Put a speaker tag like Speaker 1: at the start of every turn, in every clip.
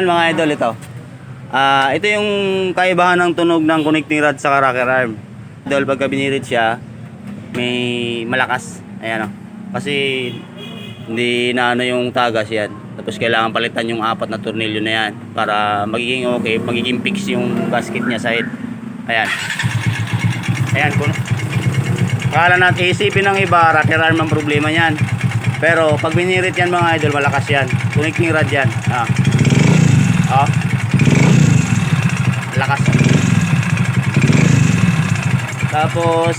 Speaker 1: Ayan mga idol, ito. Ito yung kaibahan ng tunog ng connecting rod sa rocker arm. Idol, pagka binirit siya, may malakas. Ayan o. Kasi hindi na ano yung tagas yan. Tapos kailangan palitan yung 4 na tornilyo na yan para magiging okay, magiging fix yung gasket niya sa head. Ayan. Ayan, kung akala natin isipin ng iba, rocker arm ang problema niyan. Pero pag binirit yan mga idol, malakas yan. Connecting rod yan. Lakas. Tapos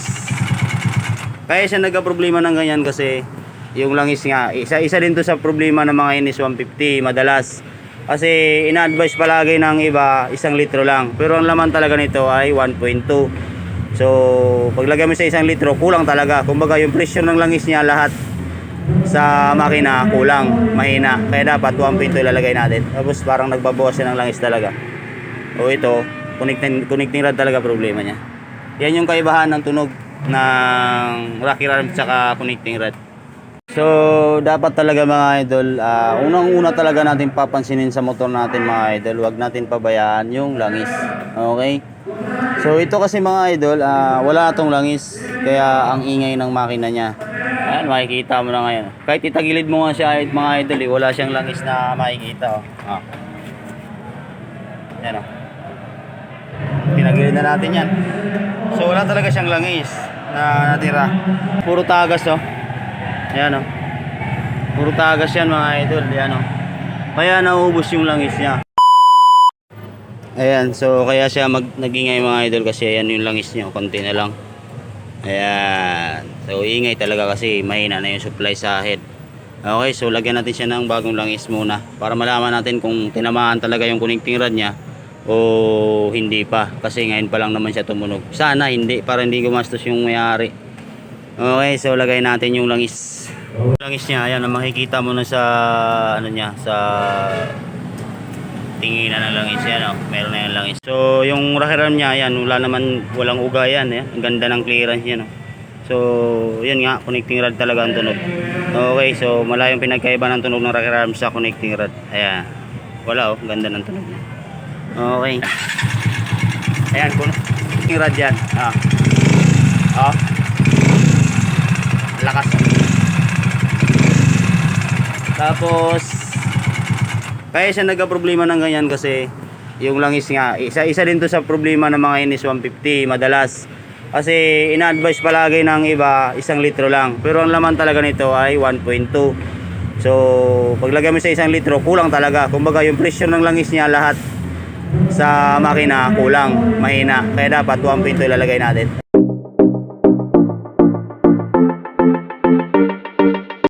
Speaker 1: kaya siya nagka-problema ng ganyan kasi yung langis nga, isa din to sa problema ng mga NS 150 madalas. Kasi ina-advise palagi ng iba 1 litro lang. Pero ang laman talaga nito ay 1.2. So paglagay mo sa 1 litro, kulang talaga. Kumbaga yung pressure ng langis niya lahat sa makina kulang, mahina. Kaya dapat 1.2 ilalagay natin. Tapos parang nagbabawas siya ng langis talaga. O ito, connecting rod talaga problema niya. Yan yung kaibahan ng tunog ng rocker arm tsaka connecting rod. So dapat talaga mga idol, unang-una talaga natin papansinin sa motor natin mga idol, wag natin pabayaan yung langis. Okay? So ito kasi mga idol, wala na tong langis, kaya ang ingay ng makina niya. Ayan, makikita mo na ngayon. Kahit itagilid mo nga siya mga idol, wala siyang langis na makikita. Ayan o. Pinagilid na natin yan. So wala talaga siyang langis na natira. Puro tagas o. Ayan o. Puro tagas yan mga idol. Ayan o. Kaya nauubos yung langis niya. Ayan, so kaya siya nag-ingay mga idol kasi ayan yung langis niya. Konti na lang. Ayan. So ingay talaga kasi mahina na yung supply sa head. Okay, so lagyan natin siya ng bagong langis muna para malaman natin kung tinamaan talaga yung connecting rod niya o hindi pa, kasi ngayon pa lang naman siya tumunog. Sana hindi, para hindi gumastos yung may-ari. Okay, so lagay natin yung langis. Langis niya, ayan, makikita mo na sa ano niya, sa tinginan ng langis yan, meron na yung langis. So yung rocker arm niya, ayan, walang uga yan, ang ganda ng clearance niya, So yun nga, connecting rod talaga ang tunog. Okay, so malayong pinagkaiba ng tunog ng rocker arm sa connecting rod. Ayan, wala ganda ng tunog niya. Okay. Ayan, connecting rod yan. Lakas. Tapos kaya siya nagka-problema ng ganyan kasi yung langis nga, isa din to sa problema ng mga NS 150 madalas. Kasi ina-advise palagi ng iba 1 litro lang. Pero ang laman talaga nito ay 1.2. So paglagay mo sa 1 litro, kulang talaga. Kumbaga yung pressure ng langis niya lahat sa makina kulang, mahina. Kaya dapat 1.2 ilalagay natin.